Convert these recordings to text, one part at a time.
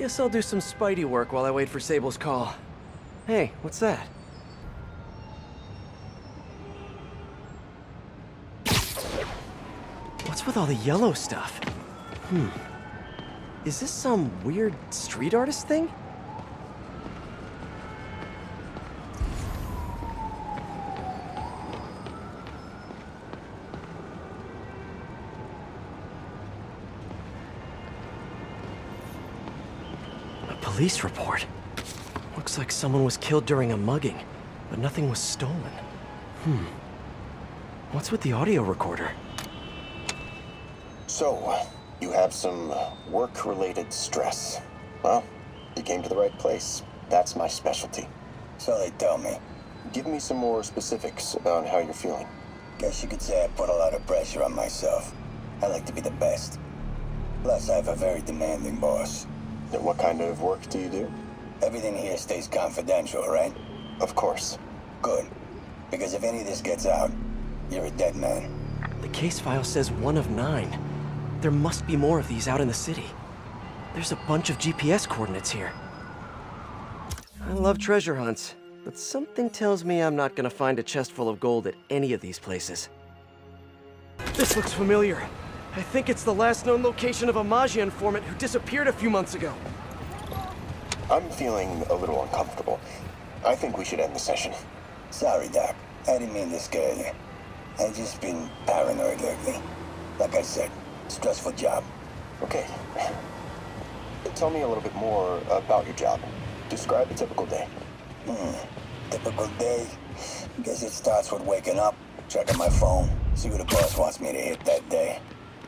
Guess I'll do some Spidey work while I wait for Sable's call. Hey, what's that? What's with all the yellow stuff? Is this some weird street artist thing? A police report. Looks like someone was killed during a mugging, but nothing was stolen. What's with the audio recorder? So, you have some work-related stress. Well, you came to the right place. That's my specialty. So they tell me. Give me some more specifics about how you're feeling. Guess you could say I put a lot of pressure on myself. I like to be the best. Plus, I have a very demanding boss. And what kind of work do you do? Everything here stays confidential, right? Of course. Good. Because if any of this gets out, you're a dead man. The case file says 1 of 9. There must be more of these out in the city. There's a bunch of GPS coordinates here. I love treasure hunts, but something tells me I'm not gonna find a chest full of gold at any of these places. This looks familiar. I think it's the last known location of a Maggia informant who disappeared a few months ago. I'm feeling a little uncomfortable. I think we should end the session. Sorry, Doc. I didn't mean to scare you. I've just been paranoid lately. Like I said, stressful job. Okay. Tell me a little bit more about your job. Describe a typical day. Typical day? Guess it starts with waking up, checking my phone, see who the boss wants me to hit that day.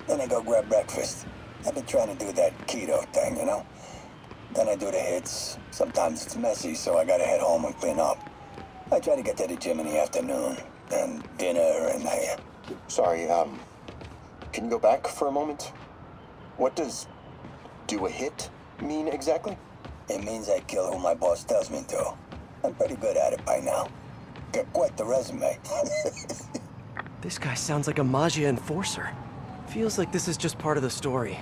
Then I go grab breakfast. I've been trying to do that keto thing, you know? Then I do the hits. Sometimes it's messy, so I gotta head home and clean up. I try to get to the gym in the afternoon, then dinner, and Sorry, can you go back for a moment? What does do a hit mean exactly? It means I kill who my boss tells me to. I'm pretty good at it by now. Got quite the resume. This guy sounds like a Maggia enforcer. Feels like this is just part of the story.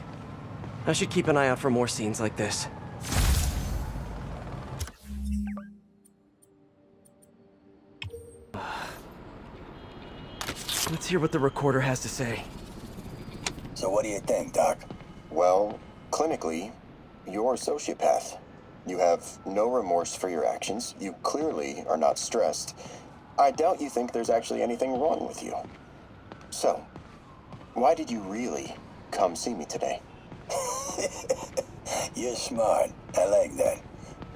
I should keep an eye out for more scenes like this. Let's hear what the recorder has to say. So what do you think, Doc? Well, clinically, you're a sociopath. You have no remorse for your actions. You clearly are not stressed. I doubt you think there's actually anything wrong with you. So, why did you really come see me today? You're smart. I like that.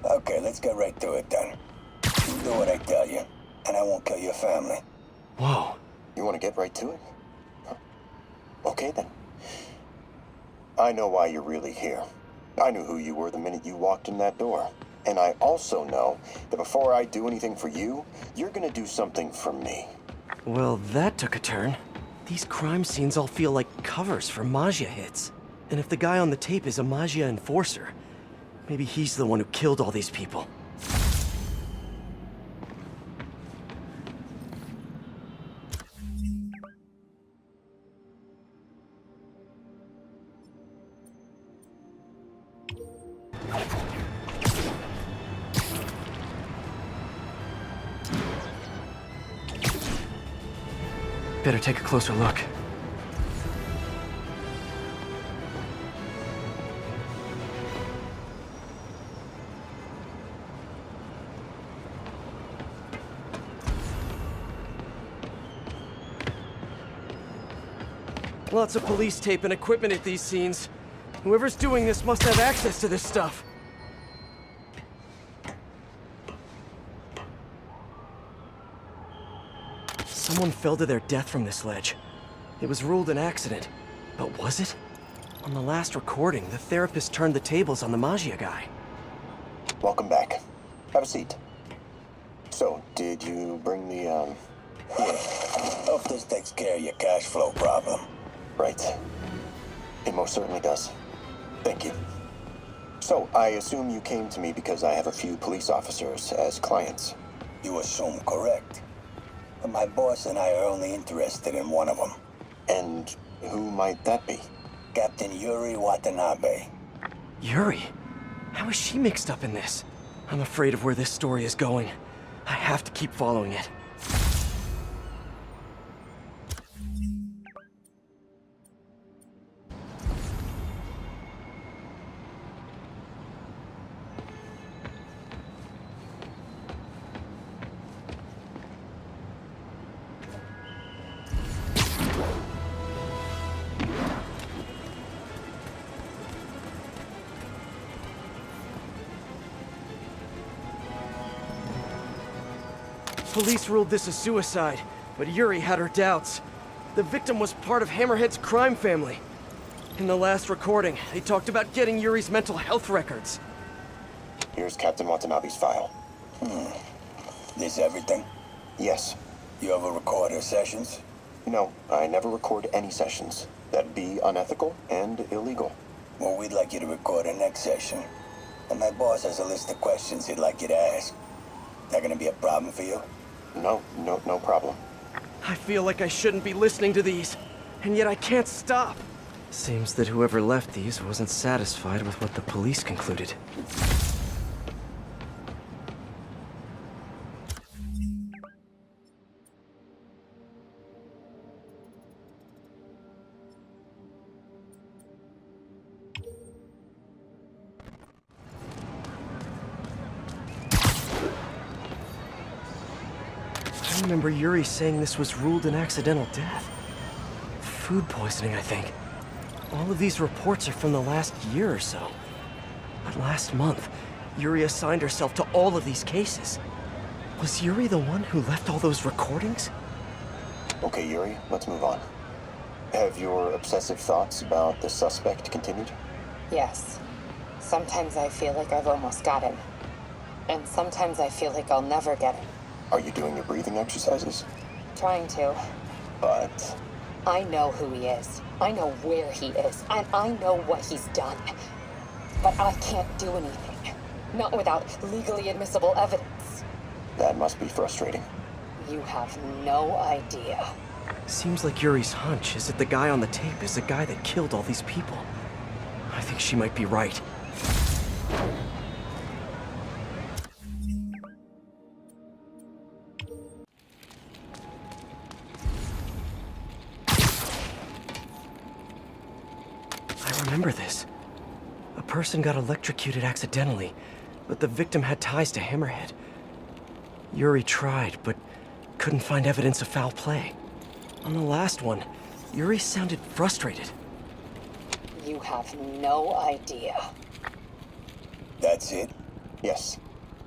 Okay, let's get right to it then. You do what I tell you, and I won't kill your family. Whoa. You want to get right to it? Huh. Okay then. I know why you're really here. I knew who you were the minute you walked in that door. And I also know that before I do anything for you, you're gonna do something for me. Well, that took a turn. These crime scenes all feel like covers for Maggia hits. And if the guy on the tape is a Maggia enforcer, maybe he's the one who killed all these people. Better take a closer look. Lots of police tape and equipment at these scenes. Whoever's doing this must have access to this stuff. Someone fell to their death from this ledge. It was ruled an accident. But was it? On the last recording, the therapist turned the tables on the Maggia guy. Welcome back. Have a seat. So, did you bring the, Yeah. Hope this takes care of your cash flow problem. Right. It most certainly does. Thank you. So, I assume you came to me because I have a few police officers as clients. You assume correct. But my boss and I are only interested in one of them. And who might that be? Captain Yuri Watanabe. Yuri? How is she mixed up in this? I'm afraid of where this story is going. I have to keep following it. Police ruled this a suicide, but Yuri had her doubts. The victim was part of Hammerhead's crime family. In the last recording, they talked about getting Yuri's mental health records. Here's Captain Watanabe's file. This everything? Yes. You ever record her sessions? No, I never record any sessions. That'd be unethical and illegal. Well, we'd like you to record her next session. And my boss has a list of questions he'd like you to ask. That gonna be a problem for you? No problem. I feel like I shouldn't be listening to these, and yet I can't stop. Seems that whoever left these wasn't satisfied with what the police concluded. I remember Yuri saying this was ruled an accidental death. Food poisoning, I think. All of these reports are from the last year or so. But last month, Yuri assigned herself to all of these cases. Was Yuri the one who left all those recordings? Okay, Yuri, let's move on. Have your obsessive thoughts about the suspect continued? Yes. Sometimes I feel like I've almost got him. And sometimes I feel like I'll never get him. Are you doing your breathing exercises? Trying to. But... I know who he is. I know where he is. And I know what he's done. But I can't do anything. Not without legally admissible evidence. that must be frustrating. You have no idea. Seems like Yuri's hunch is that the guy on the tape is the guy that killed all these people. I think she might be right. I remember this. A person got electrocuted accidentally, but the victim had ties to Hammerhead. Yuri tried, but couldn't find evidence of foul play. On the last one, Yuri sounded frustrated. You have no idea. That's it? Yes.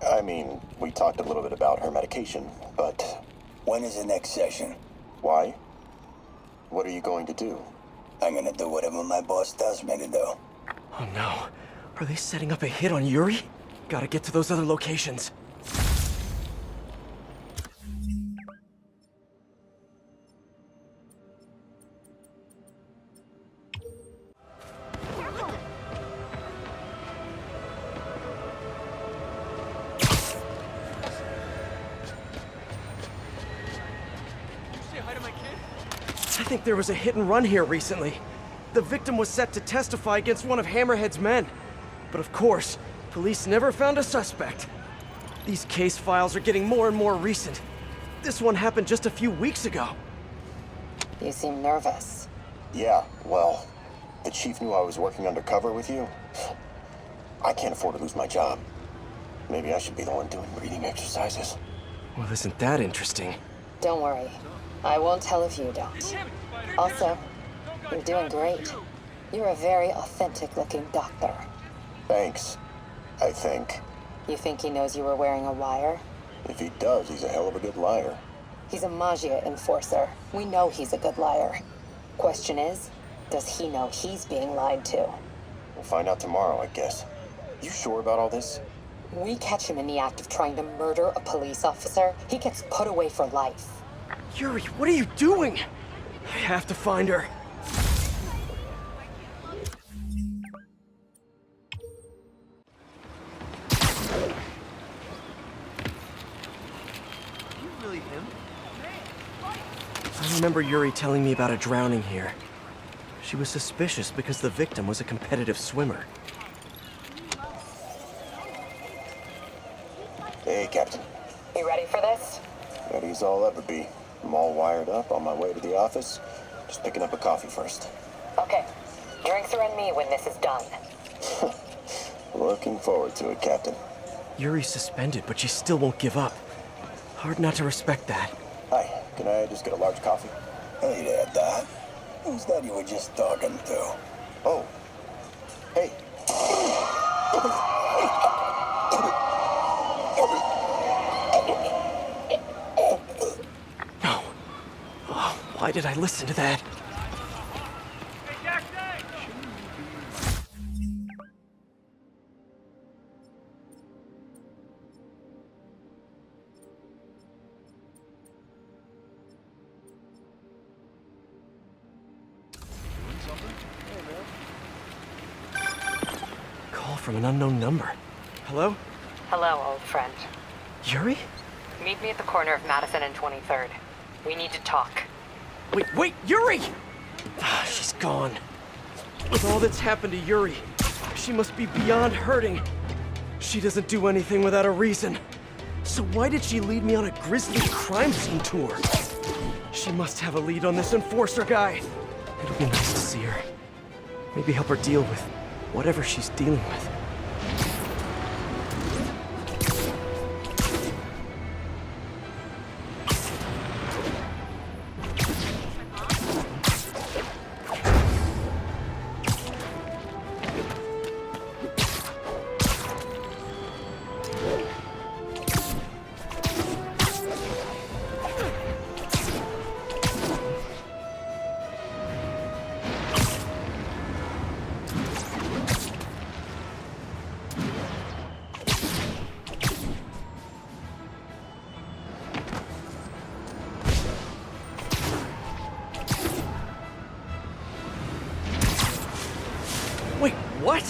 I mean, we talked a little bit about her medication, but When is the next session? why? What are you going to do? I'm gonna do whatever my boss tells me to do. Oh no. Are they setting up a hit on Yuri? Gotta get to those other locations. I think there was a hit and run here recently. The victim was set to testify against one of Hammerhead's men. But of course, police never found a suspect. These case files are getting more and more recent. This one happened just a few weeks ago. You seem nervous. Yeah, well, the chief knew I was working undercover with you. I can't afford to lose my job. Maybe I should be the one doing breathing exercises. Well, isn't that interesting? Don't worry. I won't tell if you don't. Also, you're doing great. You're a very authentic-looking doctor. Thanks, I think. You think he knows you were wearing a wire? If he does, he's a hell of a good liar. He's a Magia enforcer. We know he's a good liar. Question is, does he know he's being lied to? We'll find out tomorrow, I guess. You sure about all this? We catch him in the act of trying to murder a police officer, he gets put away for life. Yuri, what are you doing? I have to find her. I remember Yuri telling me about a drowning here. She was suspicious because the victim was a competitive swimmer. Hey, Captain. You ready for this? Ready as I'll ever be. I'm all wired up on my way to the office. Just picking up a coffee first. Okay. Drinks are on me when this is done. Looking forward to it, Captain. Yuri's suspended, but she still won't give up. Hard not to respect that. Hi, can I just get a large coffee? Hey there, Doc. Who's that you were just talking to? Oh. Hey. No. Oh, why did I listen to that? Call from an unknown number. Hello? Hello, old friend. Yuri? Meet me at the corner of Madison and 23rd. We need to talk. Wait, Yuri! Ah, she's gone. With all that's happened to Yuri, she must be beyond hurting. She doesn't do anything without a reason. So why did she lead me on a grisly crime scene tour? She must have a lead on this enforcer guy. It'll be nice to see her. Maybe help her deal with whatever she's dealing with. Wait, what?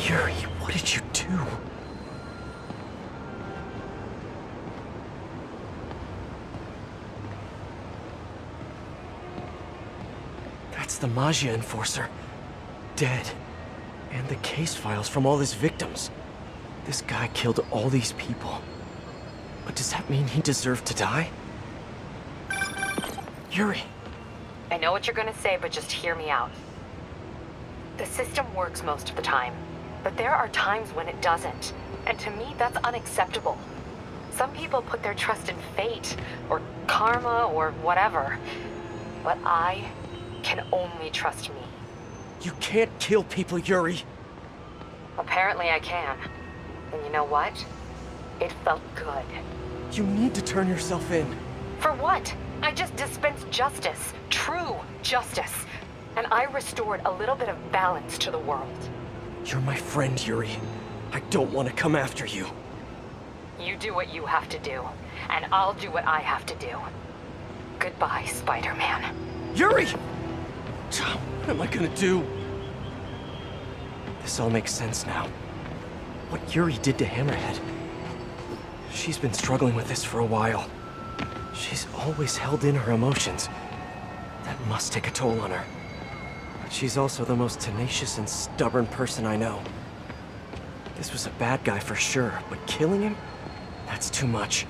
Yuri, what did you do? That's the Maggia enforcer. Dead. And the case files from all his victims. This guy killed all these people. But does that mean he deserved to die? Yuri. I know what you're gonna say, but just hear me out. The system works most of the time, but there are times when it doesn't. And to me, that's unacceptable. Some people put their trust in fate, or karma, or whatever. But I can only trust me. You can't kill people, Yuri. Apparently I can. And you know what? It felt good. You need to turn yourself in. For what? I just dispensed justice. True justice. And I restored a little bit of balance to the world. You're my friend, Yuri. I don't want to come after you. You do what you have to do, and I'll do what I have to do. Goodbye, Spider-Man. Yuri! What am I gonna do? This all makes sense now. What Yuri did to Hammerhead. She's been struggling with this for a while. She's always held in her emotions. That must take a toll on her. But she's also the most tenacious and stubborn person I know. This was a bad guy for sure, but killing him? That's too much.